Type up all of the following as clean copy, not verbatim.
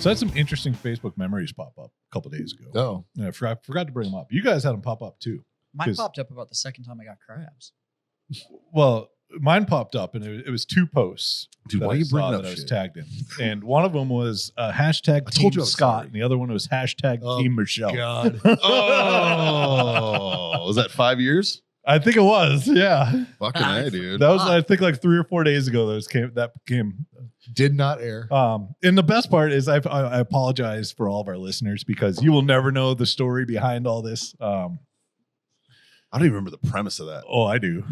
So I had some interesting Facebook memories pop up a couple days ago. Oh, And I forgot to bring them up. You guys had them pop up too. Mine 'Cause- popped up about the second time I got crabs. Well, mine popped up and it was two posts. dude, that why I you saw bringing up that I was shit? tagged in? And one of them was hashtag I Team told you I was Scott, sorry. and the other one was hashtag Oh, Team Michelle. God. Oh, was that 5 years? I think it was. Yeah, Fucking A, dude. that was I think like 3 or 4 days ago. That came. Did not air. And the best part is I apologize for all of our listeners because you will never know the story behind all this. I don't even remember the premise of that. Oh, I do.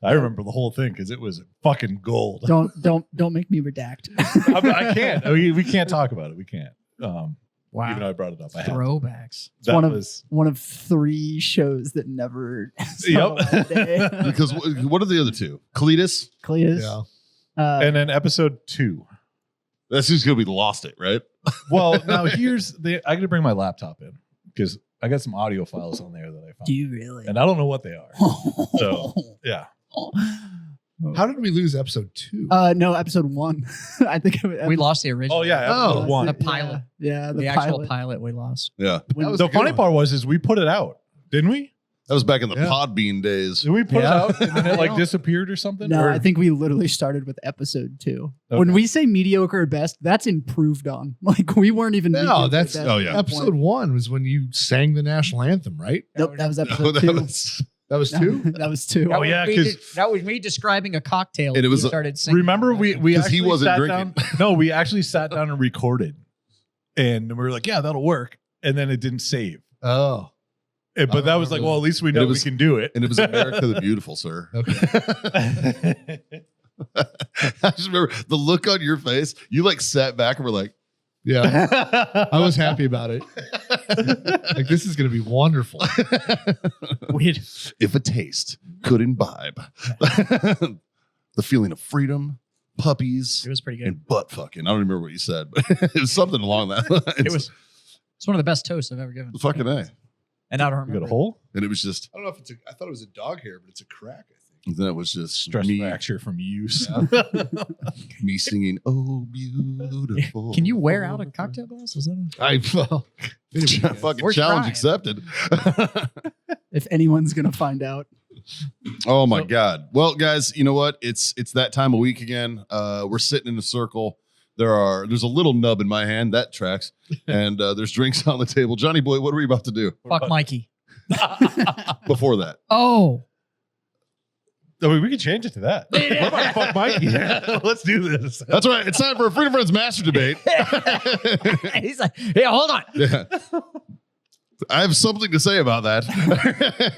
I remember the whole thing because it was fucking gold. Don't make me redact. I can't. We can't talk about it. We can't. Wow. Even though I brought it up, I had to. Throwbacks. That one of- was One of 3 shows that never Yep. Because what are the other two? Cletus? Cletus. Yeah. and then episode 2. That's just going to be Lost It, right? Well, now here's the. I got to bring my laptop in because I got some audio files on there that I found, Do you really? and I don't know what they are. So yeah, How did we lose episode 2? No, episode 1. I think We lost the original. oh yeah, Oh, episode 1. the pilot. Yeah, The actual pilot we lost. Yeah. That was The a good funny one. part was we put it out, didn't we? That was back in the Yeah. Podbean days. Did we put Yeah. it out and then it like disappeared or something? No, Or- I think we literally started with episode 2. Okay. When we say mediocre or best, that's improved on. Like we weren't even. No, mediocre that's at best oh, at yeah. that Episode point. 1 was when you sang the national anthem, right? Nope, that was No, episode that 2. was- That was 2? That was 2. Oh, yeah, 'cause- that was me describing a cocktail. And it was you a- started singing. remember we 'Cause he actually wasn't sat drinking. down. No, we actually sat down and recorded, and we were like, yeah, that'll work, and then it didn't save. Oh, But that was like, well, at least we know it was- we can do it. and it was America the Beautiful, sir. okay. I just remember the look on your face. You like sat back and were like, Yeah. I was happy about it. Like, this is going to be wonderful. if a taste could imbibe the feeling of freedom, puppies, It was pretty good. and butt fucking. I don't remember what you said, but it was something along that line. It's one of the best toasts I've ever given. fucking A. And I don't You remember. got a hole? And it was just, I don't know if it's I thought it was a dog hair, but it's a crack, I think. then it was just Stress me, fracture from use. me singing, "Oh, beautiful." Can you wear out a cocktail glass? Is that Well, anyway, Fucking We're challenge trying. accepted. If anyone's gonna find out, Oh my God. Well, guys, you know what? It's that time of week again. We're sitting in a circle. There's a little nub in my hand that tracks, and there's drinks on the table. Johnny boy, what are we about to do fuck Mikey? before that? Oh, I mean, we can change it to that. What about fuck Mikey? Let's do this. That's right. It's time for a Freedom Friends Master Debate. he's like, yeah, hold on. Yeah. I have something to say about that.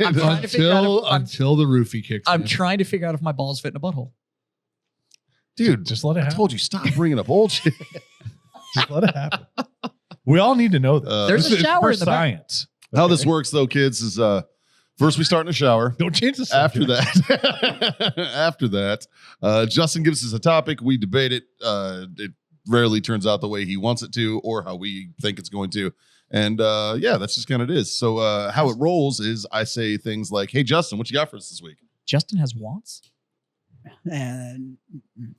I'm trying to figure out if, until the roofie kicks I'm in. trying to figure out if my balls fit in a butthole. Dude, Just let it I happen. told you, stop bringing up old shit. Just let it happen. We all need to know this. There's This a is shower for in the back. science. How this works, though, kids, is first we start in the shower. Don't change the After subject. that, Justin gives us a topic. We debate it. It rarely turns out the way he wants it to or how we think it's going to. And yeah, that's just kind of it is. So how it rolls is I say things like, "Hey, Justin, what you got for us this week?" Justin has wants. and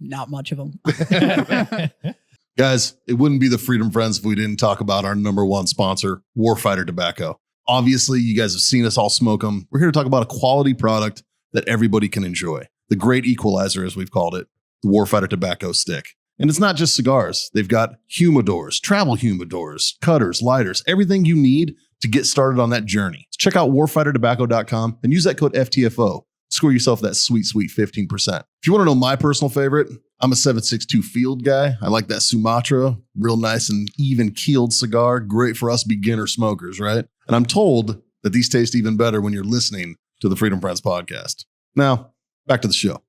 not much of them. Guys, it wouldn't be the Freedom Friends if we didn't talk about our number one sponsor, Warfighter Tobacco. Obviously, you guys have seen us all smoke them. We're here to talk about a quality product that everybody can enjoy. The great equalizer, as we've called it, the Warfighter Tobacco Stick. And it's not just cigars. They've got humidors, travel humidors, cutters, lighters, everything you need to get started on that journey. Check out warfightertobacco.com and use that code FTFO. Score yourself that sweet, sweet 15%. If you want to know my personal favorite, I'm a 762 Field guy. I like that Sumatra, real nice and even keeled cigar. Great for us beginner smokers, right? And I'm told that these taste even better when you're listening to the Freedom Friends podcast. Now, back to the show.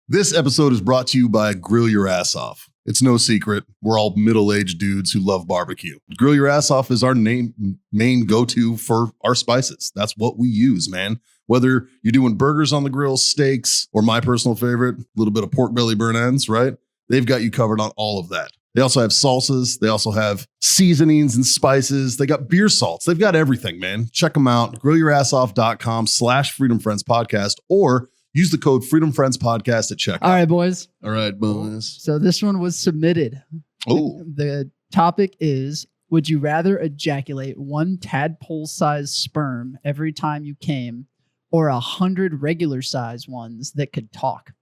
This episode is brought to you by Grill Your Ass Off. It's no secret, we're all middle-aged dudes who love barbecue. Grill Your Ass Off is our main go-to for our spices. That's what we use, man. Whether you're doing burgers on the grill, steaks, or my personal favorite, a little bit of pork belly burn ends, right? They've got you covered on all of that. They also have salsas. They also have seasonings and spices. They got beer salts. They've got everything, man. Check them out. GrillYourAssOff.com/Freedom Friends Podcast, or use the code Freedom Friends Podcast at checkout. All right, boys. All right, boys. So this one was submitted. Oh, The Topic is: would you rather ejaculate 1 tadpole-sized sperm every time you came, or 100 regular-sized ones that could talk?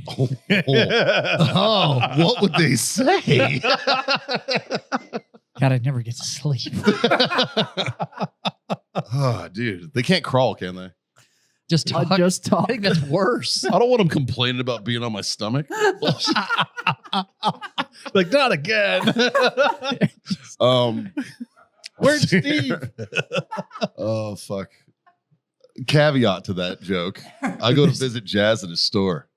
Oh, what would they say? God, I'd never get to sleep. Oh, dude, they can't crawl, can they? Just talk. Just I talk. think that's worse. I don't want them complaining about being on my stomach. Like, not again. Where's Steve? Oh, fuck. Caveat to that joke. I go to visit Jazz at his store.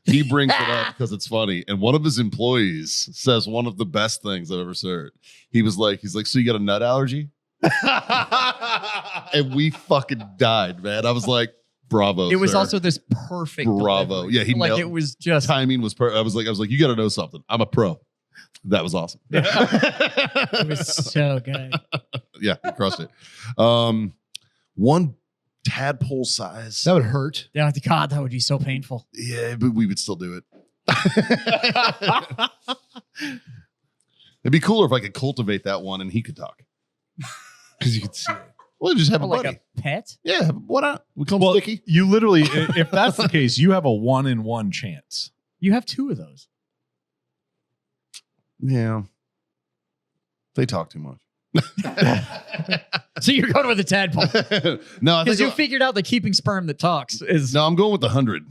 He brings it up because it's funny. And one of his employees says one of the best things I've ever heard. He's like, so you got a nut allergy? And we fucking died, man. I was like, bravo. It was sir. also this perfect. Bravo. delivery. Yeah, he like nailed- it was just. Timing was I was like, you got to know something. I'm a pro. That was awesome. It was so good. Yeah, he crushed it. 1 tadpole size. That would hurt. Yeah, God, that would be so painful. Yeah, but we would still do it. It'd be cooler if I could cultivate that one and he could talk. Because you could see it. Well, just have a Oh, like buddy. a pet. Yeah, why not? We come Well, sticky. you literally, if that's the case, you have a 1 in 1 chance. You have 2 of those. Yeah. They talk too much. So you're going with the tadpole No, I because think you figured out that keeping sperm that talks is. no, I'm going with the 100.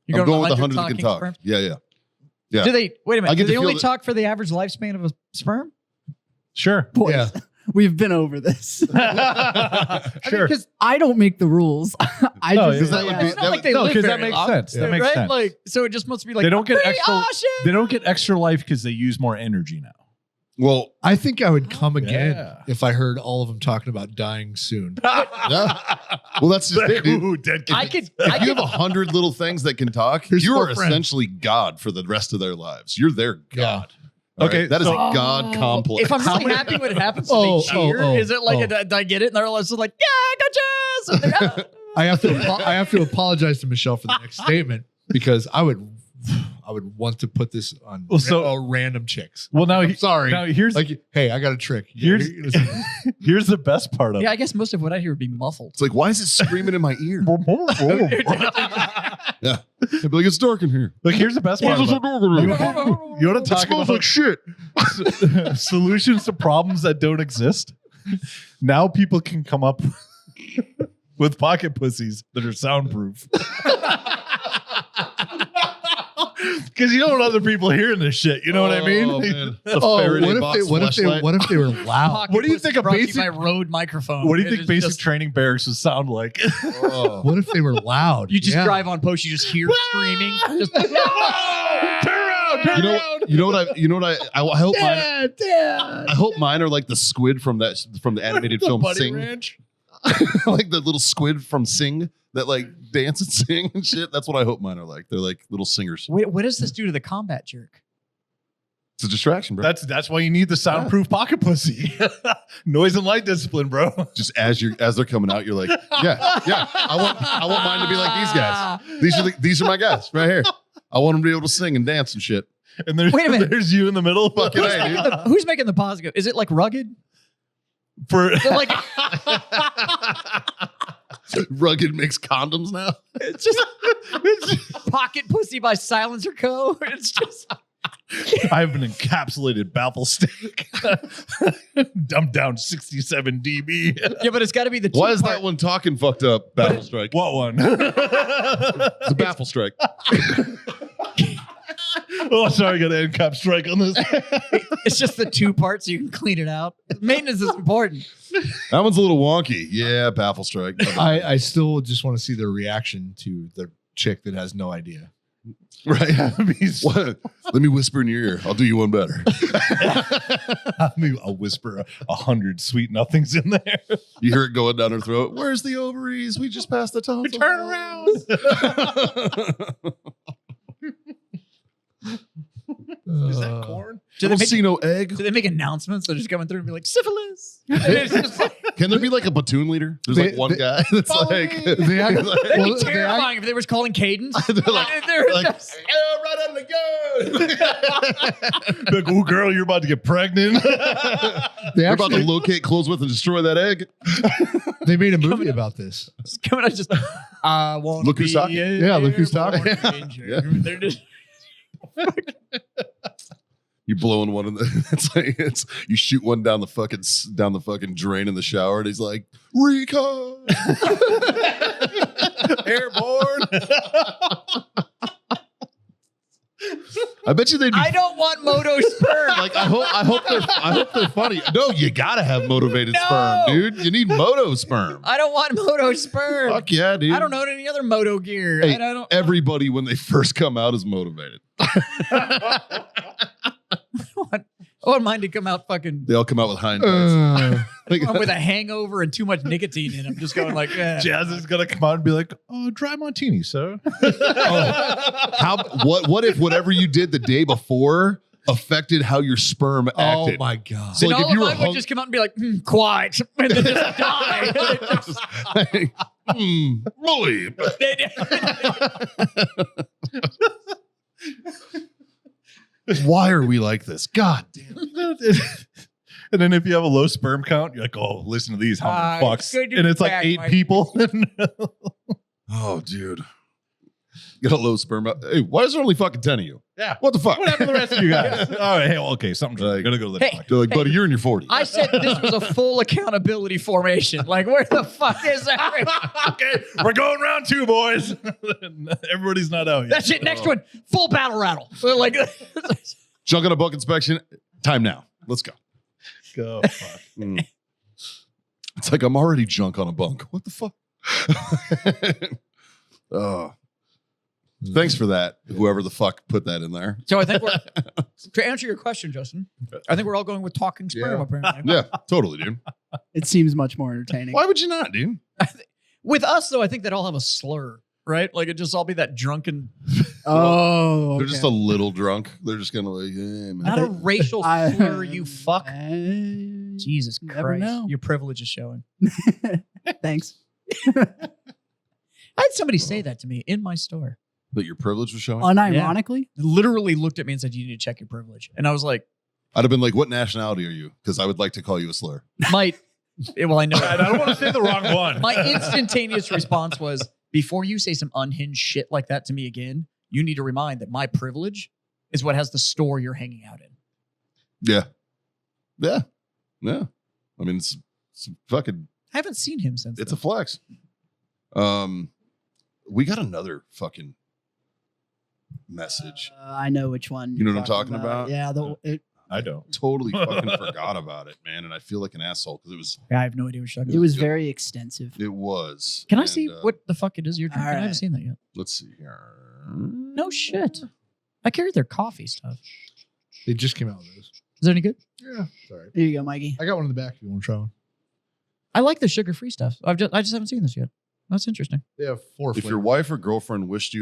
You're I'm going with the 100 100 that can talking talk. sperm? Yeah. Yeah. Do they? Wait a I minute. get Do they to only feel that- talk for the average lifespan of a sperm? Sure. Boys, Yeah. we've been over this. Sure. Because I don't make the rules. I No, just because that would be- It's not that like would- they no, live because that very makes long, sense. That makes right? sense. Like, so it just must be like They don't get "Hey, extra- oh, shit." They don't get extra life because they use more energy now. Well, I think I would come again Yeah. if I heard all of them talking about dying soon. yeah. Well, that's just it, dude. Ooh, dead I kids. could. I If you could. have 100 little things that can talk, Here's you four are friends. essentially God for the rest of their lives. You're their God. All Okay, right? That is so- a God complex. If I'm really happy when it happens, do Oh, they cheer? oh, Is it like oh. I get it? And they're all just like, yeah, go Jazz. And they're, I have to apologize to Michelle for the next statement because I would want to put this on Well, so- random chicks. Well, now, I'm sorry. now here's Like, hey, I got a trick. Here's- Listen. here's the best part of yeah, it. I guess most of what I hear would be muffled. It's like, why is it screaming in my ear? Yeah. I'd be like, it's dark in here. Look, here's the best part. About it. You want to talk about shit. solutions to problems that don't exist? Now people can come up with pocket pussies that are soundproof. Because you don't want other people hearing this shit. You know what I mean? Oh, man. The Oh, Faraday what box if fleshlight. they were loud? Pocket What do you pussy think a brought to you basic- by Rode microphone? What do you It think is basic just- training barracks would sound like? Oh. What if they were loud? You just Yeah. drive on post, you just hear screaming. Just, Turn around! Turn around! You know what I hope mine. Dad. I hope mine are like the squid from the animated film Buddy Sing. Ranch. Like the little squid from Sing that like dance and sing and shit. That's what I hope mine are like. They're like little singers. wait, what does this do to the combat jerk? It's a distraction, bro. That's why you need the soundproof pocket pussy. Noise and light discipline, bro. Just as they're coming out, you're like, yeah. I want mine to be like these guys. These are my guys right here. I want them to be able to sing and dance and shit. And there's, Wait a minute. there's you in the middle. Fucking Who's, A, making dude. who's making the positive? Is it like rugged? For They're like Rugged makes condoms now. it's just Pocket Pussy by Silencer Co. It's just I have an encapsulated baffle stick. Dumped down 67 dB. yeah, but it's got to be the. Why is two-part- that one talking fucked up? Baffle strike. What one? It's a baffle strike. Oh, sorry, got an encap strike on this. It's just the 2 parts. So you can clean it out. Maintenance is important. That one's a little wonky. Yeah, baffle strike. I still just want to see their reaction to the chick that has no idea. Right. What? Let me whisper in your ear. I'll do you one better. I'll whisper 100 sweet nothings in there. You hear it going down her throat. Where's the ovaries? We just passed the tonsil. Turn around. Is that corn? Do I they don't make see no egg. Do they make announcements? They're just coming through and be like syphilis. And it's just like, Can there be like a platoon leader? There's They- like one they- guy that's Follow like, me. They act- That'd well, be they act- terrifying if they was calling cadence. they're like, They're like, just- "Oh, right out of the gun. Like, oh, girl, you're about to get pregnant. They We're about to actually locate Closewith and destroy that egg. they made a movie about this. coming out just I want Look who's talking. Yeah, look who's talking. Yeah. They're just You blowing one in the it's you shoot one down the fucking drain in the shower, and he's like, recon. Airborne. I bet you they'd be I don't want moto sperm. like, I hope they're funny. No, you gotta have motivated No. sperm, dude. You need moto sperm. I don't want moto sperm. Fuck yeah, dude. I don't know any other moto gear. Hey, I don't. Everybody when they first come out is motivated. I wouldn't mind to come out fucking They all come out with hindsight. Like, with a hangover and too much nicotine in them. Just going like, yeah. Jazz is gonna come out and be like, "Oh, dry martini, sir." what if whatever you did the day before affected how your sperm Oh acted? my god. So Then like all if you of were mine would just come out and be like, quiet, and then just die. Boy. Why are we like this? God damn. And then if you have a low sperm count, you're like, "Oh, listen to these, how many fucks?" good to And be it's like back, 8 Mike. people. Oh, dude. Get a low sperm. Hey, why is there only fucking 10 of you? Yeah. What the fuck? What happened to the rest of you guys? All right, hey, well, okay, something's Like- gonna go to the Hey, They're like, buddy, you're in your 40s. I said this was a full accountability formation. Like, where the fuck is that? Okay, we're going round 2, boys. Everybody's not out yet. That's it. Next one, full battle rattle. So like, Junk on a book inspection. Time now. Let's go. Go. Fuck. Mm. It's like I'm already junk on a bunk. What the fuck? Oh. Thanks for that. Whoever the fuck put that in there. so I think we're to answer your question, Justin. I think we're all going with talking sperm. Yeah. Apparently, Yeah, totally, dude. It seems much more entertaining. Why would you not, dude? with us though, I think they'd all have a slur, right? Like it just all be that drunken, Oh, They're just a little drunk. They're just kind of like, hey, man. not a racial I- slur. You fuck. I- Jesus Never Christ, know. your privilege is showing. Thanks. I had somebody say that to me in my store. That your privilege was showing? Unironically, Literally looked at me and said, "You need to check your privilege." And I was like, I'd have been like, what nationality are you? Because I would like to call you a slur. "Might." Well, I know. I don't want to say the wrong one. My instantaneous response was, "Before you say some unhinged shit like that to me again, you need to remind that my privilege is what has the store you're hanging out in." Yeah. Yeah. Yeah. I mean, it's fucking, I haven't seen him since. it's a then. flex. We got another fucking message. I know which one. You know you're what I'm talking about? Yeah, I don't. Totally fucking forgot about it, man. And I feel like an asshole because I have no idea what you're talking it about. was very extensive. it was. Can I And, see what the fuck it is you're drinking? I haven't right. seen that yet. Let's see here. No shit. I carried their coffee stuff. They just came out with this. Is it any good? Yeah. Sorry. There you go, Mikey. I got one in the back if you want to try one. I like the sugar-free stuff. I just haven't seen this yet. That's interesting. They have 4 If your wife or girlfriend wished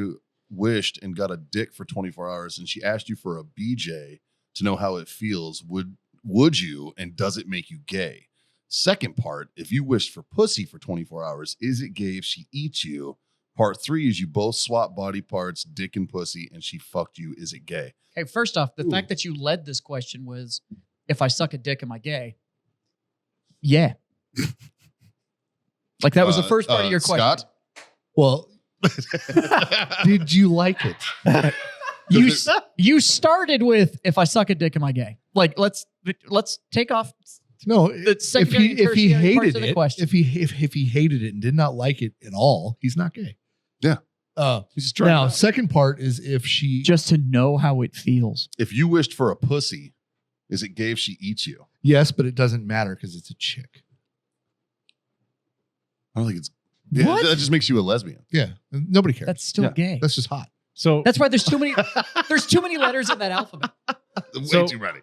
and got a dick for 24 hours and she asked you for a BJ to know how it feels, would you, and does it make you gay? Second part, if you wished for pussy for 24 hours, is it gay if she eats you? Part 3 is you both swap body parts, dick and pussy, and she fucked you. Is it gay? Okay, first off, the Ooh. fact that you led this question was, if I suck a dick, am I gay? Yeah. Like that was the first part of your question. Scott? Well, did you like it? You started with, if I suck a dick, am I gay? Like let's take off. No, The if secondary and he tertiary parts hated of the it, question. if he hated it and did not like it at all, he's not gay. Yeah. He's just trying now, it out. second part is if she Just to know how it feels. If you wished for a pussy, is it gay if she eats you? yes, but it doesn't matter because it's a chick. I don't think it's. What? That just makes you a lesbian. Yeah, nobody cares. That's still Yeah. gay. That's just hot. So That's why there's too many. There's too many letters in that alphabet. Way So- too many.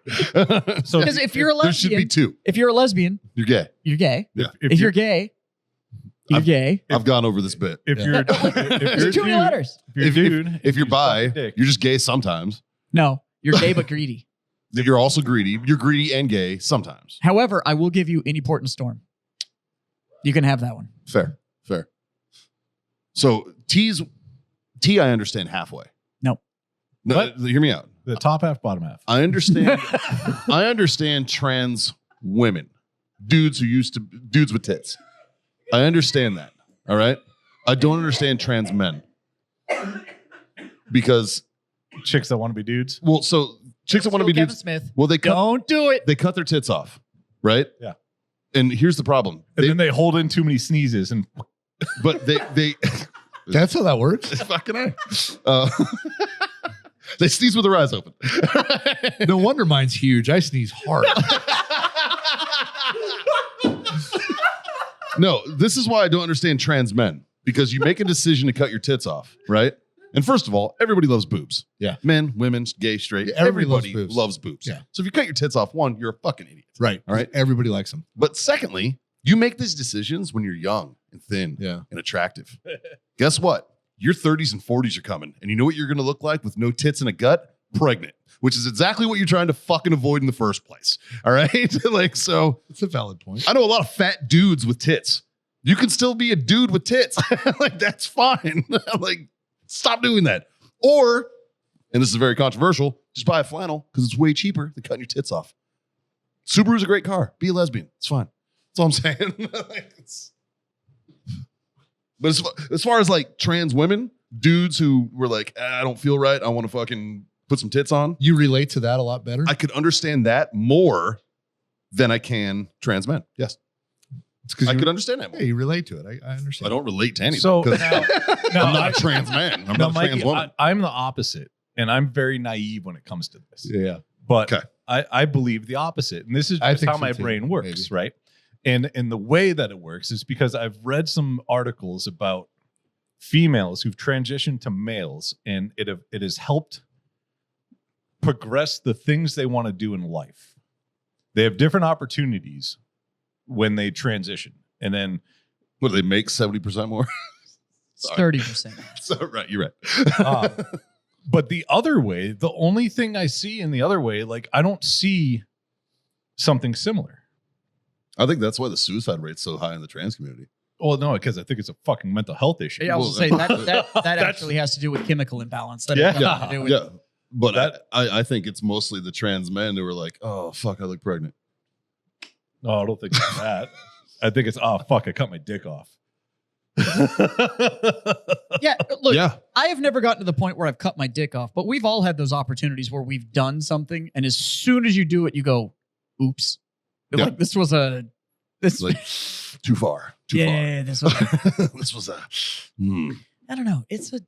so Because if you're a There should be lesbian, 2. if you're a lesbian, You're gay. you're gay. Yeah. If you're gay, you're I've- gay. I've gone over this bit. if Yeah. you're There's too many letters. If you're bi, suck a dick, you're just gay sometimes. No, you're gay but greedy. You're also greedy. You're greedy and gay sometimes. However, I will give you any port and storm. You can have that one. Fair. So T, I understand halfway. No. No, What? hear me out. The top half, bottom half. I understand. I understand trans women, dudes with tits. I understand that. All right. I don't understand trans men because, Chicks that want to be dudes. well, so chicks that want to be Kevin dudes. Smith. Well, they Don't do it. cut their tits off, right? Yeah. And here's the problem. And then they hold in too many sneezes and But they That's how that works. fucking A. They sneeze with their eyes open. No wonder mine's huge. I sneeze hard. No, this is why I don't understand trans men, because you make a decision to cut your tits off, right? And first of all, everybody loves boobs. Yeah. Men, women, gay, straight. Yeah, everybody everybody loves loves boobs. boobs. Yeah. So if you cut your tits off, one, you're a fucking idiot. Right. All right. Everybody likes them. But secondly, you make these decisions when you're young and thin Yeah. and attractive. Guess what? Your 30s and 40s are coming. And you know what you're going to look like with no tits and a gut? Pregnant, which is exactly what you're trying to fucking avoid in the first place. All right. Like, so It's a valid point. I know a lot of fat dudes with tits. You can still be a dude with tits. Like, that's fine. Like, stop doing that. Or, and this is very controversial, just buy a flannel because it's way cheaper than cutting your tits off. Subaru's a great car. Be a lesbian. It's fine. That's all I'm saying. Like, but as far as like trans women, dudes who were like, I don't feel right. I want to fucking put some tits on. You relate to that a lot better. I could understand that more than I can trans men. Yes. It's because I could understand that more. Yeah, you relate to it. I understand. I don't relate to anything. so 'cause now, I'm not a trans man. I'm no, not a Mikey, trans woman. I'm the opposite, and I'm very naive when it comes to this. Yeah. But Okay. I believe the opposite, and this is I just think how so my too, brain works, maybe. right? And the way that it works is because I've read some articles about females who've transitioned to males, and it has helped progress the things they want to do in life. They have different opportunities when they transition, and then What do they make 70% more? It's Sorry. 30%. So, right, you're right. but the other way, the only thing I see in the other way, like I don't see something similar. I think that's why the suicide rate's so high in the trans community. Well, no, because I think it's a fucking mental health issue. Yeah, I was Well, going to say that That's- actually has to do with chemical imbalance. That Yeah. has nothing to do with Yeah. But That- I think it's mostly the trans men who are like, oh, fuck, I look pregnant. No, I don't think it's that. I think it's, oh, fuck, I cut my dick off. Yeah, look, Yeah. I have never gotten to the point where I've cut my dick off, but we've all had those opportunities where we've done something, and as soon as you do it, you go, "Oops!" Yeah. Like this was a this. Like, too far. Too yeah, this was. far. This was a. I don't know. It's a.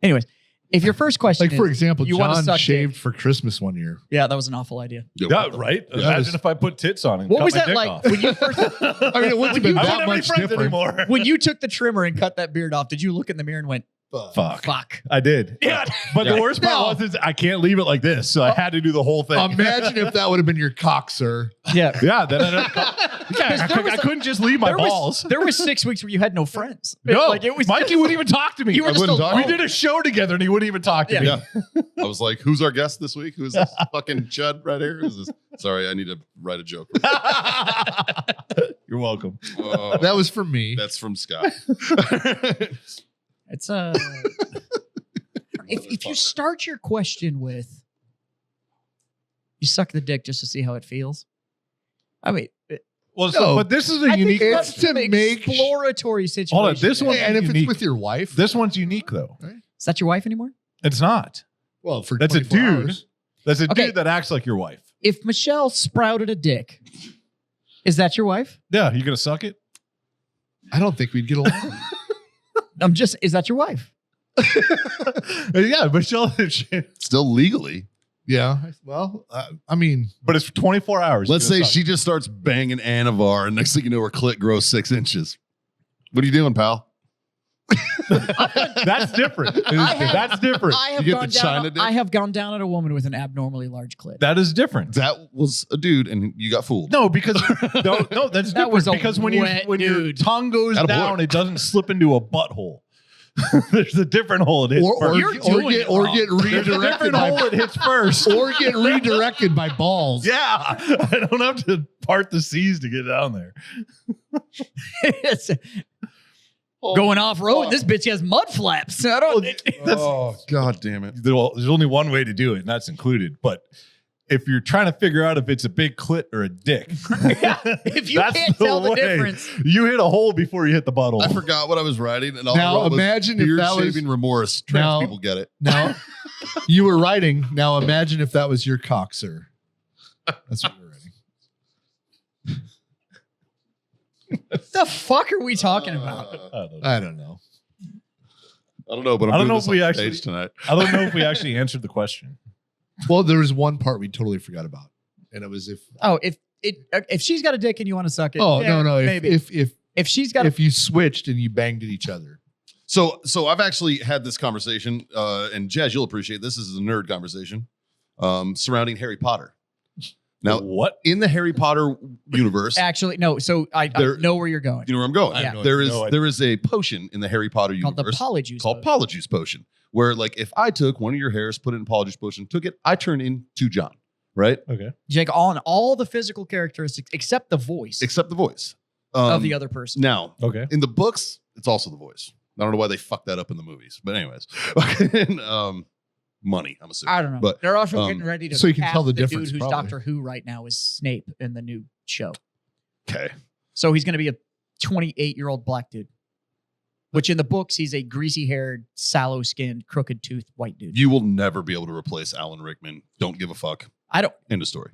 Anyways, if your first question, Like, for is, example, you wanna John suck shaved dick. for Christmas one year. yeah, that was an awful idea. Yeah, right? Yeah. Imagine if I put tits on and What cut was my that dick like off. when you first? I mean, it wouldn't have been I that wouldn't have any much friends different. anymore. When you took the trimmer and cut that beard off, did you look in the mirror and went, Fuck. "Fuck"? I did. Yeah. But Yeah. the worst part No. was is I can't leave it like this, so I had to do the whole thing. Imagine if that would have been your cock, sir. Yeah. yeah, then I was couldn't just leave my there was- balls. There was 6 weeks where you had no friends. No, like it was. Mikey wouldn't even talk to me. You were I just wouldn't alone. talk. we did a show together and he wouldn't even talk to me. Yeah. Yeah. I was like, who's our guest this week? Who's this fucking chud right here? Who's this? Sorry, I need to write a joke. You're welcome. Oh, That was for me. that's from Scott. It's if you start your question with you suck the dick just to see how it feels. I mean, Well, No. but this is a I think unique. it's that's to an make- exploratory situation. Hold on, this one- and if unique. it's with your wife, This one's unique though. Is that your wife anymore? It's not. well, for That's a 24 dude. hours. That's a Okay. dude that acts like your wife. If Michelle sprouted a dick, is that your wife? Yeah, you gonna suck it? I don't think we'd get along. Is that your wife? Yeah, Michelle. Still legally. Yeah. Well, I mean, But it's 24 hours. Let's You're say gonna suck she just starts banging Anavar, and next thing you know, her clit grows 6 inches. What are you doing, pal? it. That's different. That's different. I have You get gone the China down. dick? I have gone down at a woman with an abnormally large clit. That is different. That was a dude, and you got fooled. No, because no, that's That different. was a Because when wet your dude. tongue goes Attaboy. down, it doesn't slip into a butthole. There's a different hole it hits or first. You're doing it wrong. get There's a redirected different hole by it hits first. or get redirected by balls. Yeah, I don't have to part the seas to get down there. It's going off road. This bitch has mud flaps. I don't. Oh, God damn it. There's only one way to do it, and that's included. But if you're trying to figure out if it's a big clit or a dick, If you that's can't tell the way. difference, You hit a hole before you hit the butthole. I forgot what I was writing. And all Now I wrote was imagine if beard that was- shaving remorse. Trans Now- people get it. Now you were writing. Now imagine if that was your cock, sir. That's what you were writing. what the fuck are we talking about? I don't know. I don't know. I don't know, but I'm I don't doing know this if we on actually- stage tonight. I don't know if we actually answered the question. Well, there was one part we totally forgot about, and it was if. Oh, if she's got a dick and you want to suck it, Oh yeah, no! maybe. If she's got, if you switched and you banged at each other, So I've actually had this conversation, and Jazz, you'll appreciate this. This is a nerd conversation surrounding Harry Potter. Now, What? in the Harry Potter universe, actually no. So I There- know where you're going. you know where I'm going. I have no There idea. is No idea. there is a potion in the Harry Potter Called the universe Polyjuice. called Potion. Polyjuice Potion, where like if I took one of your hairs, put it in Polyjuice Potion, took it, I turn into John, right? Okay. You take on all the physical characteristics except the voice Except the voice of the other person. Now, Okay. in the books, it's also the voice. I don't know why they fucked that up in the movies, but anyways, money. I'm assuming. I don't know. But, They're also um, getting ready to so you can cast tell the dude difference, who's probably. Doctor Who right now is Snape in the new show. Okay. So he's going to be a 28-year-old black dude, which in the books he's a greasy-haired, sallow-skinned, crooked-toothed white dude. You will never be able to replace Alan Rickman. Don't give a fuck. I don't. End of story.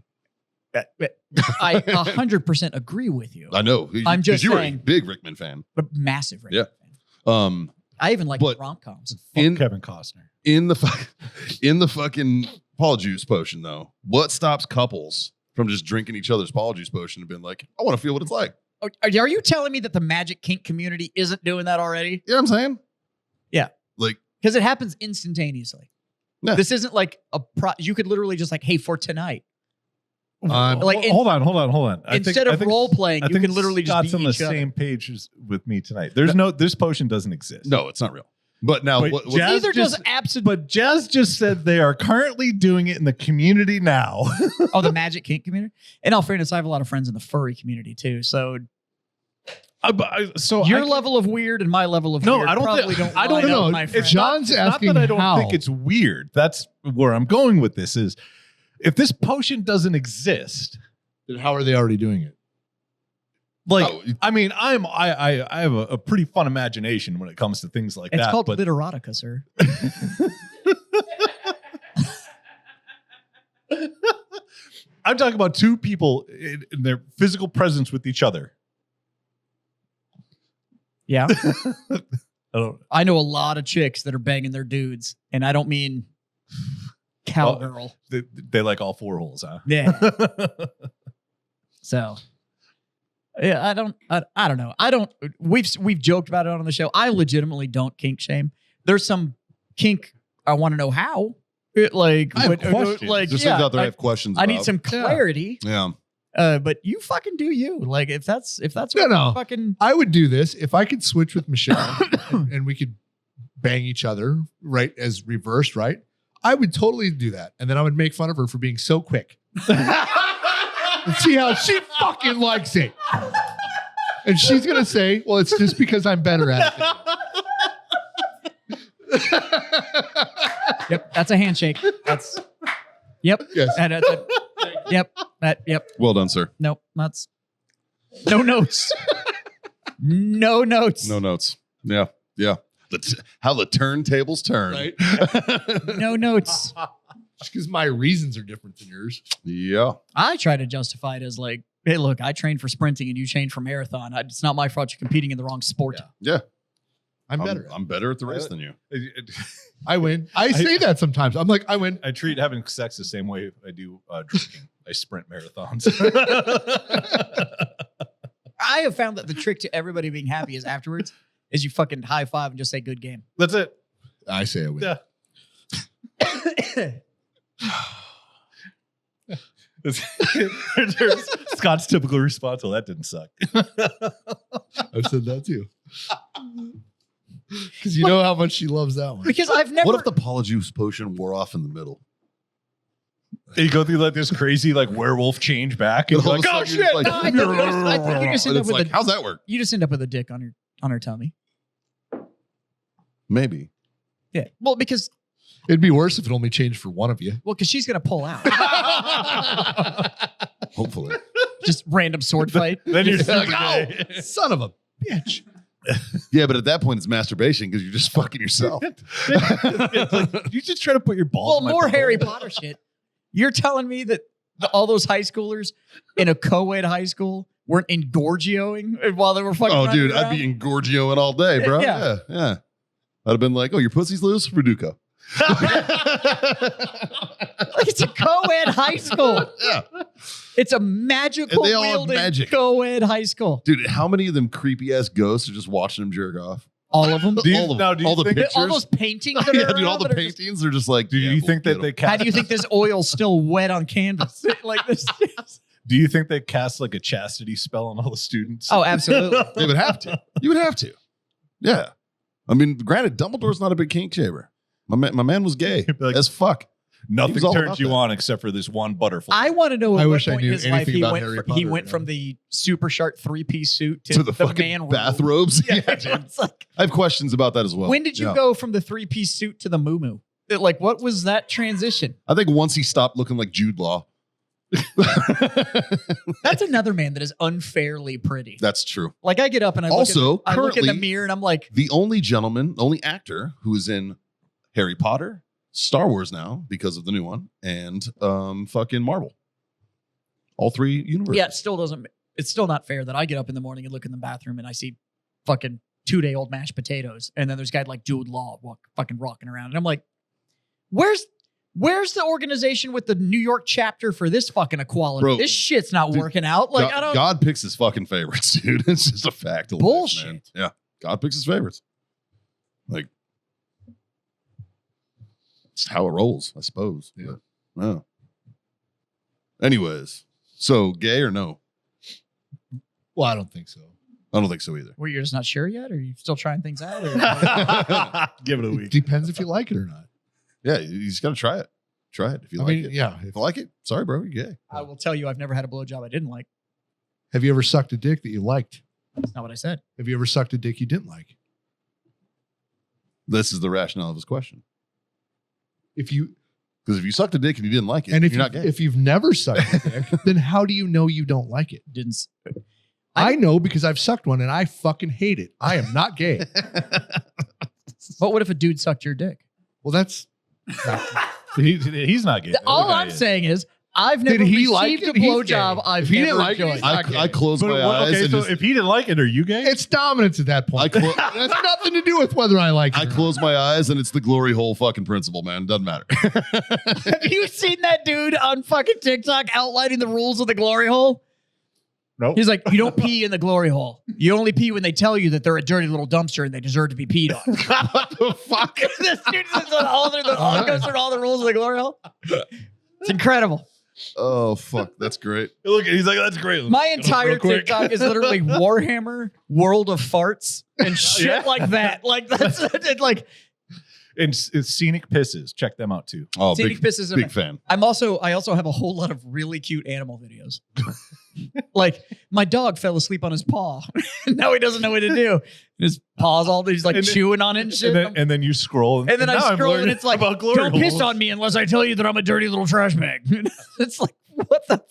I 100% agree with you. I know. I'm 'Cause just you were a saying- big Rickman fan. But massive. Rick Yeah. fan. I even like But- rom-coms. Fuck In- Kevin Costner. In the fucking Polyjuice Potion, though, what stops couples from just drinking each other's Polyjuice Potion and being like, I want to feel what it's like? Are you telling me that the magic kink community isn't doing that already? You know what I'm saying? Yeah. Like, Because it happens instantaneously. Yeah. This isn't like you could literally just like, hey, for tonight. Um, Like, hold on. Instead of role playing, you can literally just Scott's be on the each other. same page with me tonight. This potion doesn't exist. no, it's not real. But now, Wait, what, Jazz Neither does just- absolute. But Jazz just said they are currently doing it in the community now. Oh, the magic kink community. In all fairness, I have a lot of friends in the furry community too. So So your I- level of weird and my level of No, weird I don't probably think- don't. I don't line know. up, my It's friend. John's Not asking that I don't how. think it's weird. That's where I'm going with this. Is if this potion doesn't exist, then how are they already doing it? like Oh, I mean, I have a pretty fun imagination when it comes to things like It's that. called but literotica, sir. I'm talking about two people in their physical presence with each other. Yeah, I don't. I know a lot of chicks that are banging their dudes, and I don't mean cowgirl. They like all four holes, huh? Yeah. So, yeah, I don't know. I don't. We've joked about it on the show. I legitimately don't kink shame. There's some kink. I want to know how. I have questions. Like, there's yeah, things out there I have questions I about. need some clarity. Yeah. But you fucking do you. Like if that's No, what no. fucking I would do this if I could switch with Michelle and we could bang each other right as reversed, right? I would totally do that. And then I would make fun of her for being so quick. And see how she fucking likes it. And she's going to say, well, it's just because I'm better at it. Yep, that's a handshake. That's yep. Yes. Yep. Well done, sir. Nope. That's no notes. No notes. No notes. Yeah. Yeah. How the turntables turn. Right? No notes. Just because my reasons are different than yours. Yeah. I try to justify it as like, hey, look, I trained for sprinting and you trained for marathon. It's not my fault you're competing in the wrong sport. Yeah. I'm better. I'm better at the race than you. I win. I say that sometimes. I'm like, I win. I treat having sex the same way I do drinking. I sprint marathons. I have found that the trick to everybody being happy is afterwards is you fucking high five and just say good game. That's it. I say I win. Yeah. There's Scott's typical response. Well, that didn't suck. I've said that too. Because you know how much she loves that one. Because I've never. What if the polyjuice potion wore off in the middle? You go through like this crazy like werewolf change back, and And you're all of like, a oh sudden you're shit! like, No, I think you just and end up it's with like, a- how's that work? You just end up with a dick on her tummy. Maybe. Yeah. Well, because It'd be worse if it only changed for one of you. she's gonna pull out. Hopefully. Just random sword fight. Then you're Like, super gay. oh, son of a bitch. Yeah, but at that point, it's masturbation because you're just fucking yourself. It's like, you just try to put your balls. Well, in my more butthole. Harry Potter shit. You're telling me that all those high schoolers in a co-ed high school weren't engorgioing while they were fucking Oh, running dude, around? I'd be engorgioing all day, bro. Yeah. Yeah. I'd have been like, oh, your pussy's loose? Reduco. Like, it's a co-ed high school. Yeah. It's a magical And they all have wielding magic. co-ed high school. Dude, how many of them creepy ass ghosts are just watching them jerk off? All of them. Do you- all of now, them. do you All the think- pictures. All those paintings that Yeah, are dude, all around the that are just- paintings are just like, Do yeah, you we'll think get that they 'em. cast? How do you think this oil's still wet on canvas? Like this. Do you think they cast like a chastity spell on all the students? Oh, absolutely. They would have to. You would have to. Yeah. I mean, granted, Dumbledore's not a big kink shaver. My man was gay Like- as fuck. Nothing He was all turns about you that. on except for this one butterfly. I want to know at I what wish I point in knew his life anything he about went, Harry he Potter, went man. from the super sharp 3-piece suit To the fucking man robe. bathrobes. Yeah, Yeah, dude. it's like, I have questions about that as well. when did you Yeah. go from the 3-piece suit to the muumuu? Like, what was that transition? I think once he stopped looking like Jude Law. That's another man that is unfairly pretty. That's true. Like, I get up and I Also, look in the currently- mirror and I'm like, The only actor who is in Harry Potter, Star Wars now because of the new one, and fucking Marvel. All three universes. yeah, it's still not fair that I get up in the morning and look in the bathroom and I see fucking 2-day-old mashed potatoes. And then there's a guy like Jude Law fucking rocking around. And I'm like, where's the organization with the New York chapter for this fucking equality? Bro, this shit's not dude, working out. Like, I don't. God picks his fucking favorites, dude. It's just a fact. of life, Bullshit. man. Yeah. God picks his favorites. Like, it's how it rolls, I suppose. Yeah. Yeah. Anyways, so gay or no? Well, I don't think so. I don't think so either. Well, you're just not sure yet, or are you still trying things out? Or Give it a It week. depends if you like it or not. Yeah, you just got to try it. Try it if you I like mean, it. yeah. If you like it, sorry, bro, you're gay. I will tell you, I've never had a blowjob I didn't like. Have you ever sucked a dick that you liked? That's not what I said. Have you ever sucked a dick you didn't like? This is the rationale of his question. If you Because if you sucked a dick and you didn't like it, and if you're not gay. if you've never sucked a dick, then how do you know you don't like it? Didn't. s- I know because I've sucked one and I fucking hate it. I am not gay. But what if a dude sucked your dick? Well, that's He's not gay. All The guy I'm is. saying is, I've never Did he received like a it? He's blowjob gay. I've If he didn't never like it, enjoyed. he's not gay. I close But my what- eyes okay, and so just, if he didn't like it, are you gay? it's dominance at that point. I clo- It has nothing to do with whether I like it. I or not. close my eyes and it's the glory hole fucking principle, man. Doesn't matter. Have you seen that dude on fucking TikTok outlining the rules of the glory hole? Nope. He's like, you don't pee in the glory hole. You only pee when they tell you that they're a dirty little dumpster and they deserve to be peed on. What the fuck? This dude is on all goes through all the rules of the glory hole. It's incredible. Oh fuck, that's great. Look, he's like, that's great. My Real entire quick. TikTok is literally Warhammer, World of Farts, and shit like that. Like that's it, like And it's scenic pisses. Check them out too. Oh, Scenic big, Pisses. big fan. I also have a whole lot of really cute animal videos. Like my dog fell asleep on his paw. Now he doesn't know what to do. His paws all he's like And then- chewing on it and shit. And then you scroll. And then now I I'm scroll and learning it's like, about glory don't piss holes. on me unless I tell you that I'm a dirty little trash bag. It's like, what the?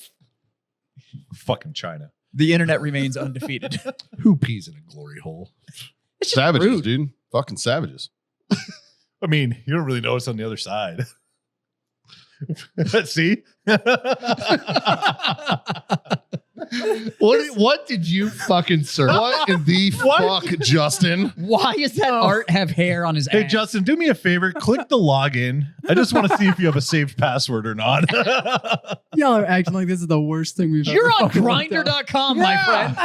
Fucking China. The internet remains undefeated. Who pees in a glory hole? It's just Savages, rude. dude. Fucking savages. I mean, you don't really know what's on the other side. See? What did you fucking search? What in the What? fuck, Justin? Why does that art have hair on his Hey, ass? Justin, do me a favor. Click the login. I just want to see if you have a saved password or not. Y'all are acting like this is the worst thing we've You're ever on fucking looked at. grinder.com, my friend.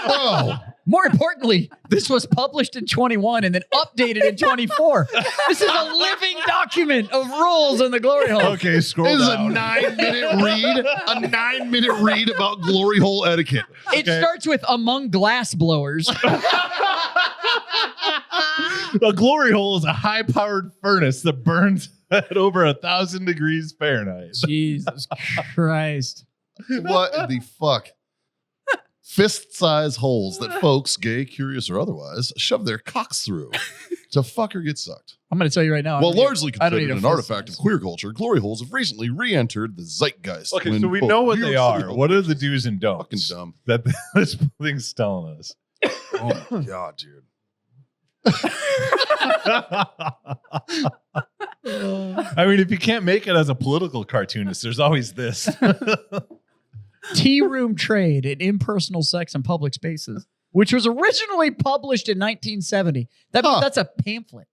Bro, More importantly, this was published in 21 and then updated in 24. This is a living document of rules in the glory hole. Okay, scroll this is a down. 9-minute read. A 9-minute read about glory hole etiquette. It starts with among glass blowers. A glory hole is a high-powered furnace that burns at over 1,000 degrees Fahrenheit. Jesus Christ. What in the fuck? Fist-size holes that folks, gay, curious, or otherwise, shove their cocks through to fuck or get sucked. I'm going to tell you right now. Well, largely I don't considered need a an full artifact of size. queer culture, glory holes have recently re-entered the zeitgeist. Okay, when, so we quote, know what New they York City are. What are the do's and fucking don'ts dumb. that this thing's telling us? Oh my god, dude. I mean, if you can't make it as a political cartoonist, there's always this. Tea room trade in impersonal sex in public spaces, which was originally published in 1970. That's a pamphlet.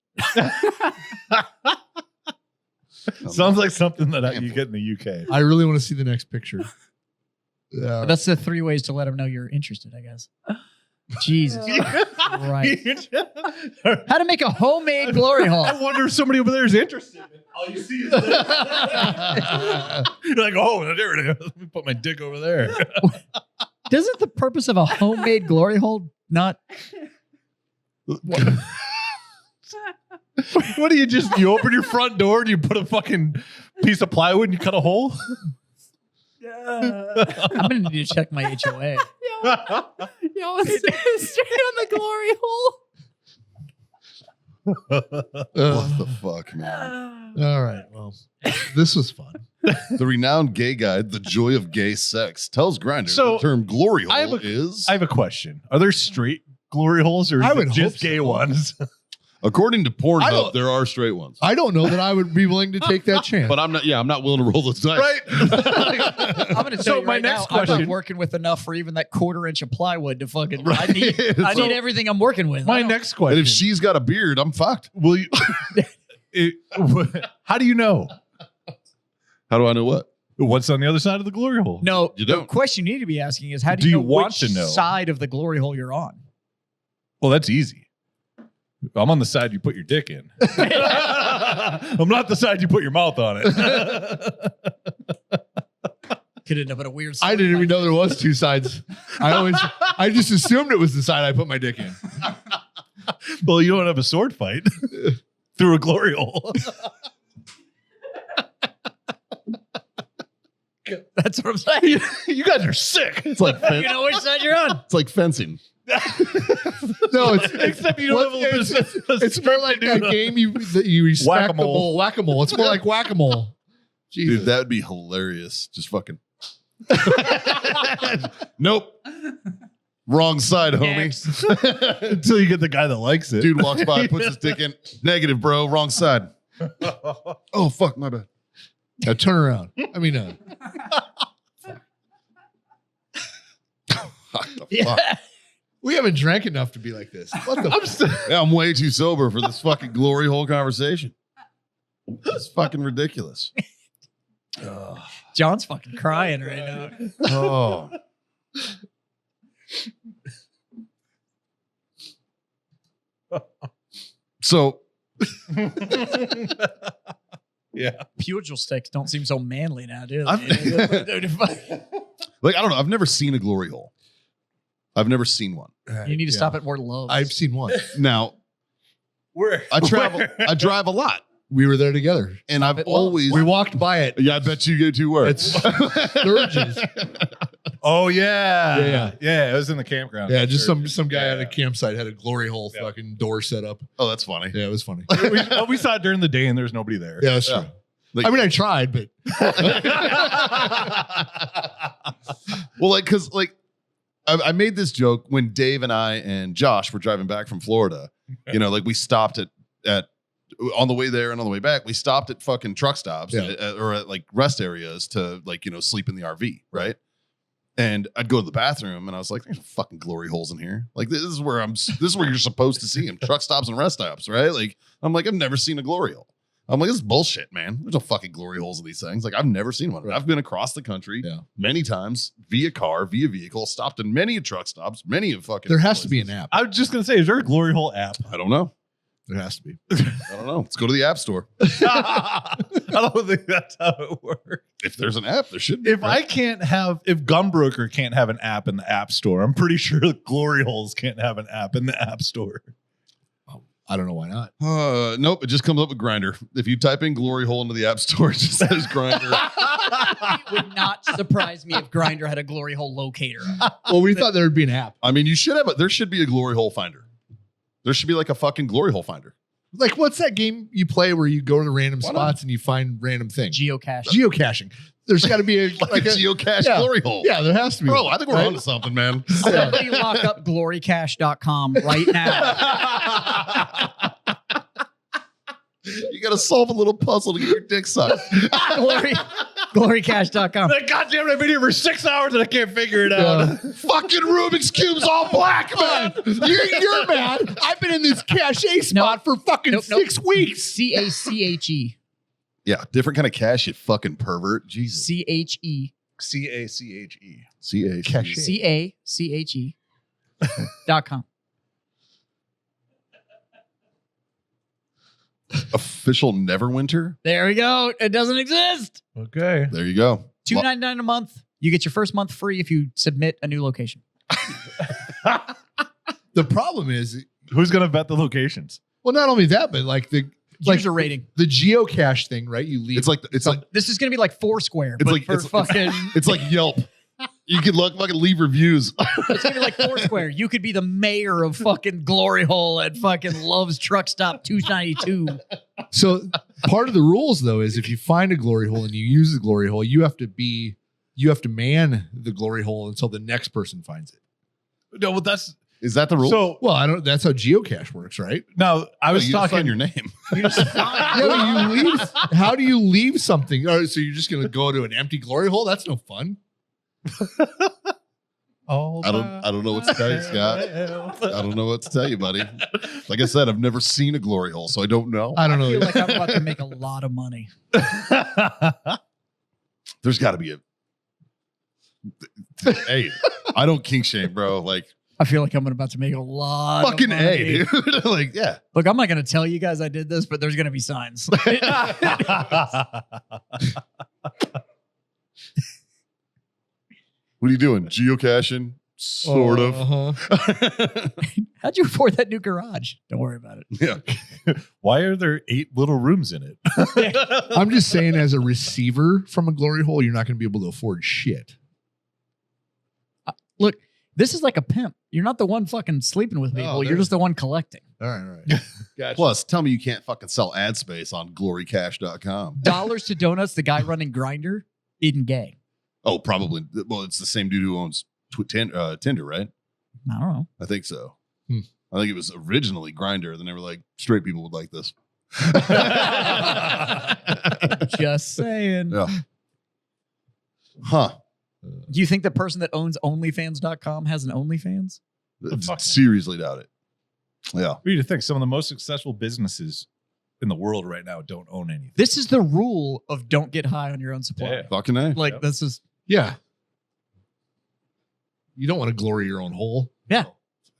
Sounds like something that you get in the UK. I really want to see the next picture. Yeah. That's the 3 ways to let them know you're interested, I guess. Jesus Christ. How to make a homemade glory hole. I wonder if somebody over there is interested. All you see is this. You're like, oh, there it is. Let me put my dick over there. Doesn't the purpose of a homemade glory hole not... What do you open your front door and you put a fucking piece of plywood and you cut a hole? I'm going to need to check my HOA. Yo, straight on the glory hole. What the fuck, man? All right. Well, this was fun. The renowned gay guide, The Joy of Gay Sex, tells Grindr So, the term glory hole I have is, I have a question. Are there straight glory holes or I is would it just hope so. gay ones? according to I Pornhub, don't- there are straight ones. I don't know that I would be willing to take that chance. But I'm not willing to roll the dice. Right? I'm going to tell So you my right next now, I'm question- not working with enough for even that 1/4 inch of plywood to fucking... Right. I need So- everything I'm working with. My I don't- next And question. if she's got a beard, I'm fucked. will you how do you know How do I know what? what's on the other side of the glory hole? No, You the don't. question you need to be asking is how do Do you you know want which to know? side of the glory hole you're on? Well, that's easy. I'm on the side you put your dick in. I'm not the side you put your mouth on it. Could end up in a weird... I didn't even know there was two sides. I just assumed it was the side I put my dick in. Well, you don't have a sword fight through a glory hole. That's what I'm saying. You guys are sick. It's like You know which side you're on. it's like fencing. No, it's Except you don't what- have a it's more like a game that you respect the Whack-a-mole. bull. Whack-a-mole. It's more like whack-a-mole. Jesus. Dude, that would be hilarious. Just fucking. Nope. Wrong side, homie. until you get the guy that likes it. Dude walks by, puts his dick in. Negative, bro. Wrong side. Oh, fuck. My bad. Now turn around. I mean, What the Yeah. fuck? we haven't drank enough to be like this. What the? Yeah, I'm way too sober for this fucking glory hole conversation. It's fucking ridiculous. John's fucking crying right now. Oh. So Yeah. Pugil sticks don't seem so manly now, do they? like I don't know. I've never seen a glory hole. I've never seen one. You need to Yeah. stop at more love. I've seen one. Now Where? I travel. I drive a lot, We were there together. and I've at Lowe's. always. We walked by it. Yeah, I bet you go to work. It's Sturgis. Oh yeah. Yeah. Yeah. It was in the campground. Yeah, just some guy Yeah. at a campsite had a glory hole Yeah. fucking door set up. Oh, that's funny. Yeah, it was funny. we saw it during the day and there's nobody there. Yeah, that's Yeah. true. Like- I mean, I tried, but Well, like, cause like I made this joke when Dave and I and Josh were driving back from Florida. You know, like we stopped at on the way there and on the way back, we stopped at fucking truck stops Yeah. or at like rest areas to like, you know, sleep in the RV. Right. And I'd go to the bathroom and I was like, there's fucking glory holes in here. Like this is where you're supposed to see them. Truck stops and rest stops. Right. Like, I'm like, I've never seen a glory hole. I'm like, this is bullshit, man. There's no fucking glory holes in these things. Like, I've never seen one. Right. I've been across the country Yeah. many times via car, via vehicle, stopped in many truck stops, many of fucking. there has to be an places. app. I was just gonna say, is there a glory hole app? I don't know. There has to be. I don't know. Let's go to the app store. I don't think that's how it works. If there's an app, there should be. If Gunbroker can't have an app in the app store, I'm pretty sure glory holes can't have an app in the app store. I don't know why not. Nope, it just comes up with Grinder. If you type in glory hole into the app store, it just says Grinder. It would not surprise me if Grindr had a glory hole locator. Well, we thought there would be an app. I mean, you should have. There should be a glory hole finder. There should be like a fucking glory hole finder. Like, what's that game you play where you go to random Why spots and you find random things? Geocache. Geocaching. There's got to be a Like a geocache yeah. glory hole. Yeah, there has to be. Bro, one, I think we're right? onto something, man. Somebody lock up glorycache.com right now. You got to solve a little puzzle to get your dick sucked. Glorycache.com. That goddamn I've been here for 6 hours and I can't figure it out. Fucking Rubik's Cube's all black, man. You're mad. I've been in this cache spot for fucking 6 weeks. C-A-C-H-E. Yeah, different kind of cash, you fucking pervert. Jesus. C-H-E. CACHE. C-H. Cache. C-A-C-H-E. .com. Official Neverwinter. There we go. It doesn't exist. Okay. There you go. $2.99 a month. You get your first month free if you submit a new location. The problem is, Who's gonna vet the locations? well, not only that, but like the User rating. the geocache thing, right? You leave. It's like This is going to be like Foursquare, It's but like- for it's- fucking... it's like Yelp. You can fucking leave reviews. It's gonna be like Foursquare. You could be the mayor of fucking Glory Hole at fucking Love's Truck Stop 292. So part of the rules though is if you find a glory hole and you use the glory hole, you have to man the glory hole until the next person finds it. No, well, that's Is that the rule? so. Well, I don't. That's how geocache works, right? Now I was you just talking. sign your name. You just Yeah, but you leave. How do you leave something? Oh, so you're just gonna go to an empty glory hole? That's no fun. Oh, I don't know what to tell you, Scott. I don't know what to tell you, buddy. Like I said, I've never seen a glory hole, so I don't know. I don't I feel know. like I'm about to make a lot of money. There's got to be a. Hey, I don't kink shame, bro. Like I feel like I'm about to make a lot fucking of money. A, dude. Like, yeah. Look, I'm not going to tell you guys I did this, but there's going to be signs. What are you doing? Geocaching? Sort of. Uh-huh. How'd you afford that new garage? Don't worry about it. Yeah. Why are there 8 little rooms in it? I'm just saying, as a receiver from a glory hole, you're not going to be able to afford shit. Look, this is like a pimp. You're not the one fucking sleeping with people. You're there's- just the one collecting. All right. Gotcha. Plus, tell me you can't fucking sell ad space on glorycash.com. Dollars to donuts, the guy running Grindr, isn't gay. Oh, probably. Well, it's the same dude who owns Tinder, right? I don't know. I think so. Hmm. I think it was originally Grinder. Then they were like, straight people would like this. Just saying. Yeah. Huh. Do you think the person that owns OnlyFans.com has an OnlyFans? fuck? Seriously doubt it. Yeah. What do you think? Some of the most successful businesses in the world right now don't own anything. This is the rule of don't get high on your own supply. Yeah. Fucking A. Like Yep. this is Yeah. You don't want to glory your own hole. Yeah. No,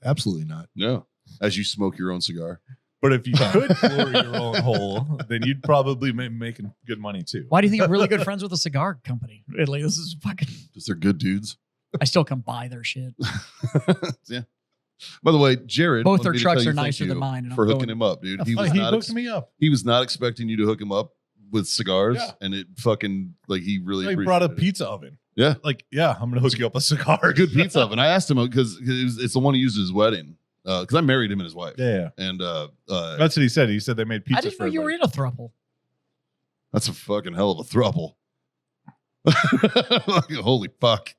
absolutely not. Yeah. As you smoke your own cigar. But if you could glory your own hole, then you'd probably be making good money too. why do you think I'm really good friends with a cigar company? Like this is fucking Because they're good dudes. I still come buy their shit. Yeah. By the way, Jared. Both wanted their me to trucks tell you are thank nicer than you mine, and for I'm hooking going- him up, dude. He He was not. hooked me up. He was not expecting you to hook him up with cigars, Yeah. and it fucking like he really He brought a appreciated it. pizza oven. Yeah. Like, yeah, I'm gonna hook you up a cigar. Good pizza oven. I asked him because it's the one he used at his wedding. Because I married him and his wife, Yeah, and that's what he said. He said they made pizza. I didn't know for you were everybody. in a throuple. that's a fucking hell of a throuple. Holy fuck!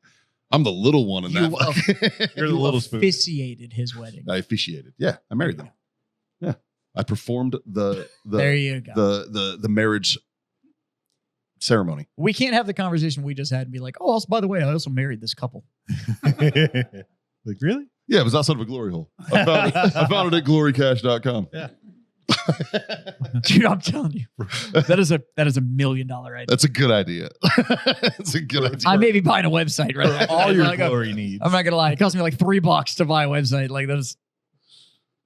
I'm the little one in that. You fucking- You're the little spoon. Officiated his wedding. I officiated. Yeah, I married them. Yeah, I performed There the you go. the marriage ceremony. We can't have the conversation we just had and be like, oh, also, by the way, I also married this couple. Like, really? Yeah, it was outside of a glory hole. I found it at glorycash.com. Dude, I'm telling you. That is a $1 million idea. That's a good idea. That's a good idea. I may be buying a website right now. All your Like, glory needs. I'm not gonna lie. It cost me like $3 to buy a website. Like that is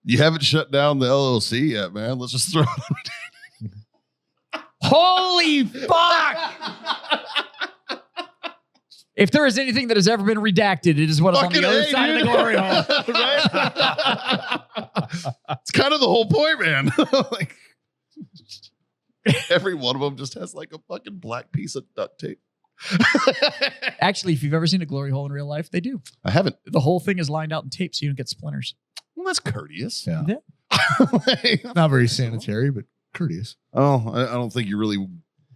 You haven't shut down the LLC yet, man. Let's just throw it on. holy fuck. If there is anything that has ever been redacted, it is what is on Fucking the other A, side dude. of the glory hole. It's kind of the whole point, man. Like every one of them just has like a fucking black piece of duct tape. Actually, if you've ever seen a glory hole in real life, they do. I haven't. The whole thing is lined out in tape so you don't get splinters. Well, that's courteous. Yeah. Like, Not very sanitary, but courteous. oh, I don't think you're really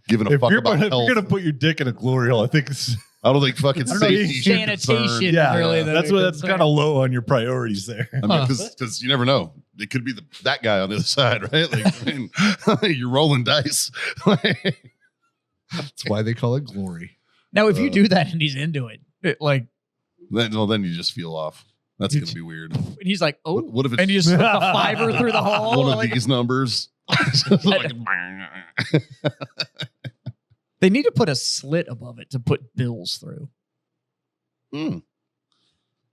giving a If fuck you're, about if health. you're gonna put your dick in a glory hole, I think it's I don't think fucking I don't know, safety is your sanitation. concern. yeah, really the that's what that's concern. kind of low on your priorities there. I mean, because you never know. It could be that guy on the other side, right? Like, I mean, you're rolling dice. That's why they call it glory. Now, if you do that and he's into it, like, then you just feel off. That's gonna be weird. and he's like, oh, What if it's and you just slip a fiver through the hole. one of like- these numbers? Like, They need to put a slit above it to put bills through. mm.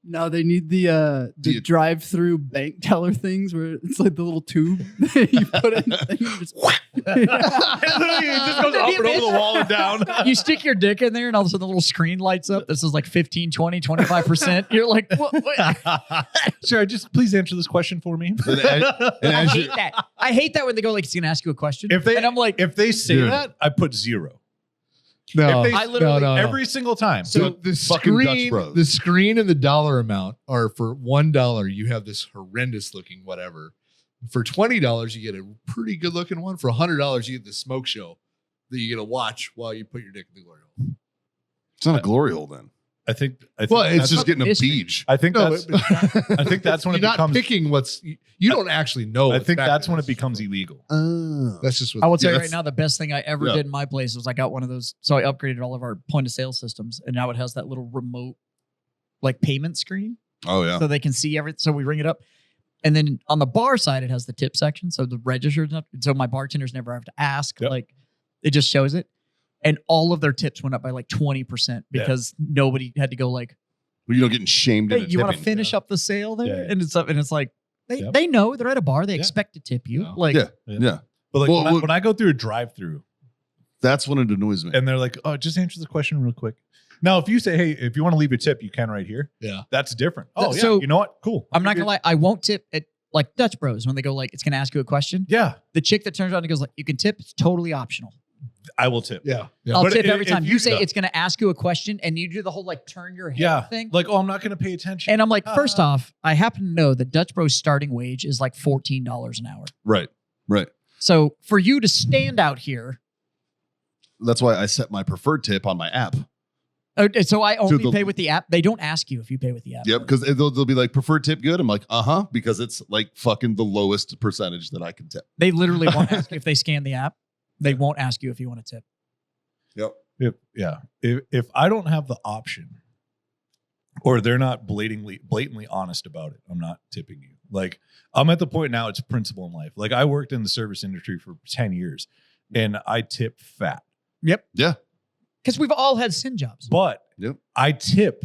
No, they need the you- drive-through bank teller things where it's like the little tube that you put in. And you just, Literally, it just goes up and over the wall and down. You stick your dick in there and all of a sudden the little screen lights up. This is like 15, 20, 25%. You're like, what? Sir, just please answer this question for me. And I as hate you, that. I hate that when they go like, it's going to ask you a question. If they and I'm like, if they say Dude. that, I put 0. No, If they, I literally- every single time. So the fucking Dutch screen, Bros. the screen and the dollar amount are for $1. You have this horrendous looking whatever. For $20, you get a pretty good looking one. For $100, you get the smoke show that you get to watch while you put your dick in the glory hole. it's not a glory hole then. I think Well, It's That's just getting a history. beach. I think No, that's but- I think that's when it You're not becomes picking what's you don't actually know. I what's think back that's there. when it becomes illegal. That's just what I will tell you right that's- now, the best thing I ever Yeah. did in my place was I got one of those. So I upgraded all of our point of sale systems, and now it has that little remote, like payment screen, Oh yeah. so they can see everything. So we ring it up, and then on the bar side, it has the tip section, so the registers. So my bartenders never have to ask. Yep. Like, it just shows it, and all of their tips went up by like 20% because nobody had to go like, Well, you know, getting shamed. "Hey, into you want to tipping. finish up the sale there?" Yeah. And it's like they Yep. they know they're at a bar, they Yeah. expect to tip you. Yeah. Like, Yeah. Yeah. But like Well, when I go through a drive-through That's when it annoys me. and they're like, "Oh, just answer the question real quick." Now, if you say, "Hey, if you want to leave a tip, you can right here," Yeah. that's different. Oh, yeah. So- You know what? Cool. I'm not gonna lie, I won't tip at like Dutch Bros when they go like, "It's gonna ask you a question." Yeah, The chick that turns around and goes like, "You can tip. It's totally optional." I will tip. Yeah. I'll But tip if- every if time. you- You say yeah. it's gonna ask you a question, and you do the whole like turn your head Yeah. thing. Like, oh, I'm not going to pay attention. And I'm like, first Uh, off, I happen to know that Dutch Bros starting wage is like $14 an hour. Right. Right. So for you to stand out here, That's why I set my preferred tip on my app. so I only the- pay with the app. They don't ask you if you pay with the app. Yep. Because they'll be like, preferred tip good. I'm like, because it's like fucking the lowest percentage that I can tip. They literally won't ask you if they scan the app. They won't ask you if you want to tip. Yep. If I don't have the option, or they're not blatantly honest about it, I'm not tipping you. Like, I'm at the point now, it's principle in life. Like, I worked in the service industry for 10 years, and I tip fat. Yep. Yeah. Because we've all had sin jobs. But Yep. I tip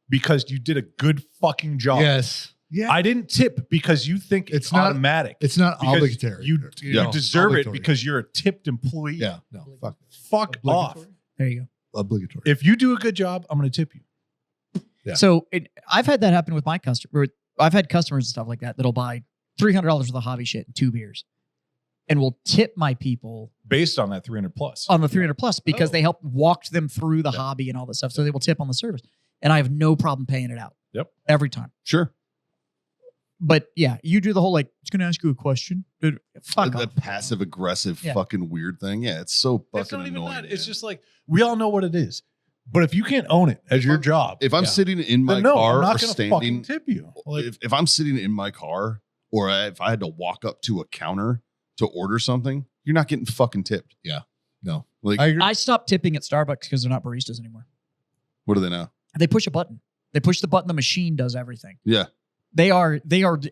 because you did a good fucking job. Yes. Yeah. I didn't tip because you think it's It's not- automatic. It's not Because obligatory. You Yeah. deserve it Obligatory. because you're a tipped employee. Yeah. No. Fuck. Fuck off. Obligatory? There you go. Obligatory. If you do a good job, I'm going to tip you. Yeah. So I've had that happen with my customer. I've had customers and stuff like that that'll buy $300 worth of hobby shit and 2 beers, and will tip my people Based on that 300 plus. on the 300 plus because Oh. they helped walked them through the Yeah. hobby and all that stuff. So they will tip on the service, and I have no problem paying it out. Yep. Every time. Sure. But yeah, you do the whole like, it's going to ask you a question. Dude, fuck The off. passive aggressive Yeah. fucking weird thing. Yeah. It's so fucking It's not even annoying. that. It's man. just like, we all know what it is. But if you can't own it as your job, if I'm yeah, sitting in my then no, car I'm or not going to fucking standing, tip you. Like, if I'm sitting in my car or if I had to walk up to a counter to order something, you're not getting fucking tipped. No. Like, I agree. I stopped tipping at Starbucks because they're not baristas anymore. what do they know? They push a button. They push the button. The machine does everything. Yeah. They are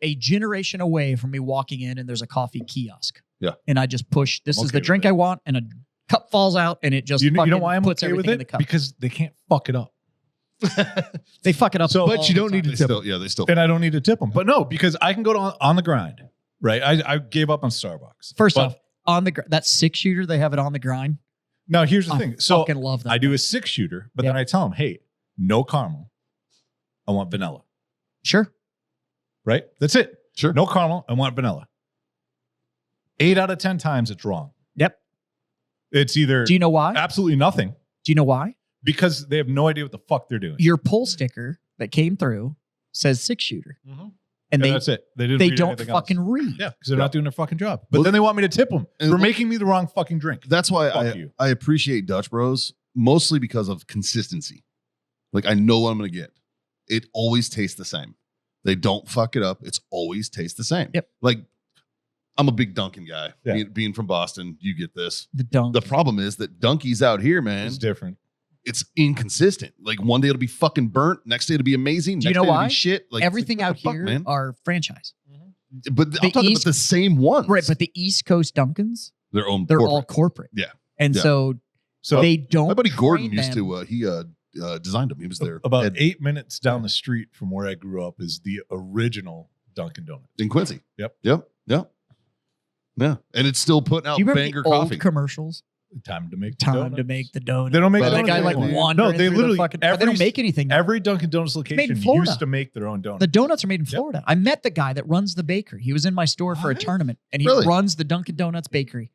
a generation away from me walking in and there's a coffee kiosk. Yeah. And I just push, this I'm is okay the drink with it. I want, and a cup falls out and it just you know fucking why I'm puts okay with everything in the it? cup. Because they can't fuck it up. They fuck it up. So- all But you the don't need time. to They tip. still, they still. And I don't need to tip them. But no, because I can go on the grind, right? I gave up on Starbucks. First But off, on the that 6-shooter, they have it on the grind. now here's the I thing. So fucking love that. I do a 6-shooter, but then Yeah. I tell them, hey, no caramel. I want vanilla, Sure. right? That's it. Sure. No caramel. I want vanilla. 8 out of 10 times it's wrong. Yep. It's either Do you know why? absolutely nothing Do you know why? because they have no idea what the fuck they're doing. Your pull sticker that came through says 6-shooter. Mhm. And And they that's it. They didn't. they read don't anything fucking else. read. Yeah, because they're not doing their fucking job. But Well, then they want me to tip them and for well- making me the wrong fucking drink. That's why Fuck you. I appreciate Dutch Bros mostly because of consistency. Like I know what I'm going to get. It always tastes the same. They don't fuck it up. It's always tastes the same. Yep. Like I'm a big Dunkin' guy. Yeah. Being from Boston, you get this. The dunk. The problem is that Dunkies out here, man, It's different. it's inconsistent. Like one day it'll be fucking burnt, next day it'll be amazing. Do you next know day it'll why? be shit. Like Everything what out the fuck, here man. are franchise. But I'm talking East- about the same ones. Right, but the East Coast Dunkins, their own. they're corporate. all corporate. Yeah. And Yeah. so So they don't My buddy Gordon train used them. to. He designed them. He was there about 8 minutes down the street from where I grew up is the original Dunkin' Donuts. in Quincy. Yep. Yeah, and it's still putting out Do you remember banger the old coffee. commercials? Time to make the Time donuts. to make the donut. They don't make But the that guy donuts like anymore. wandering No, they through literally the fucking, but they don't make anything. Every Dunkin' Donuts made location in Florida. used to make their own donuts. The donuts are made in Yep. Florida. I met the guy that runs the bakery. He was in my store for a What? tournament, and he Really? runs the Dunkin' Donuts bakery.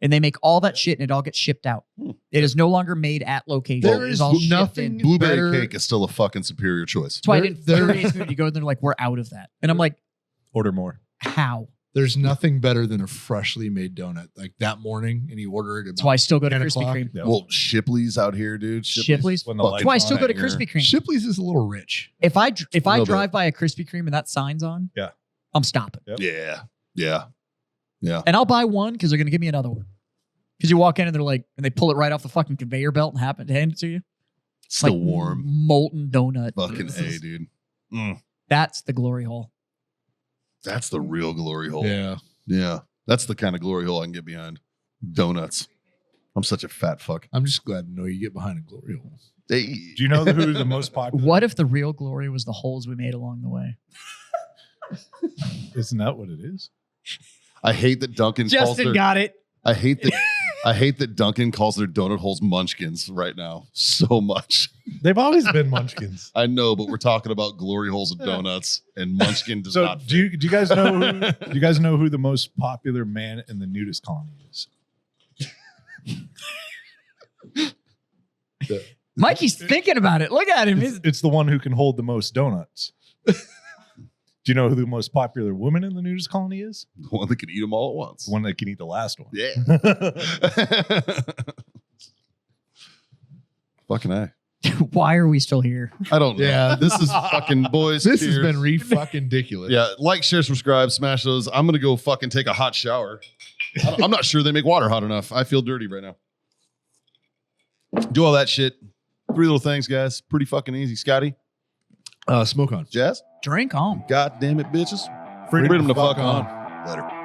And they make all that shit, and it all gets shipped out. It is no longer made at location. There It is all shipped nothing in. Blueberry better- cake is still a fucking superior choice. That's why There- it there- infuriates me when you go and they're like, we're out of that. And I'm like, Order more. how? There's nothing better than a freshly made donut. Like that morning, and you order it. That's why I still go to 10 Krispy o'clock. Kreme. Yeah. Well, Shipley's out here, dude. Shipley's? When the Fuck. lights That's why I on still go to at your- Krispy Kreme. Shipley's is a little rich. If I little drive by a Krispy Kreme and that sign's on, Yeah. I'm stopping. Yep. Yeah. And I'll buy one because they're gonna give me another one. Because you walk in and they're like, and they pull it right off the fucking conveyor belt and hand it to you. Still Like warm. molten donut. Fucking A, dude. That's the glory hole. That's the real glory hole. Yeah. Yeah. That's the kind of glory hole I can get behind. Donuts. I'm such a fat fuck. I'm just glad to know you get behind a glory hole. Hey. Do you know who the most popular? What if the real glory was the holes we made along the way? Isn't that what it is? I hate that Duncan calls their, got it. I hate that Duncan calls their donut holes munchkins right now so much. They've always been munchkins. I know, but we're talking about glory holes of donuts, and munchkin does So not. do you guys know do you guys know who the most popular man in the nudist colony is? Mikey's thinking about it. Look at him. It's the one who can hold the most donuts. Do you know who the most popular woman in the nudist colony is? The one that can eat them all at once. The one that can eat the last one. Yeah. Fucking A. Why are we still here? I don't know. Yeah. This is fucking boys. This has cheers. been fucking ridiculous. Yeah, like, share, subscribe, smash those. I'm gonna go fucking take a hot shower. I'm not sure they make water hot enough. I feel dirty right now. Do all that shit. 3 little things, guys. Pretty fucking easy. Scotty, Smoke on. Jazz. Drink on. God damn it, bitches. Freedom Freedom to to fuck fuck on. Later.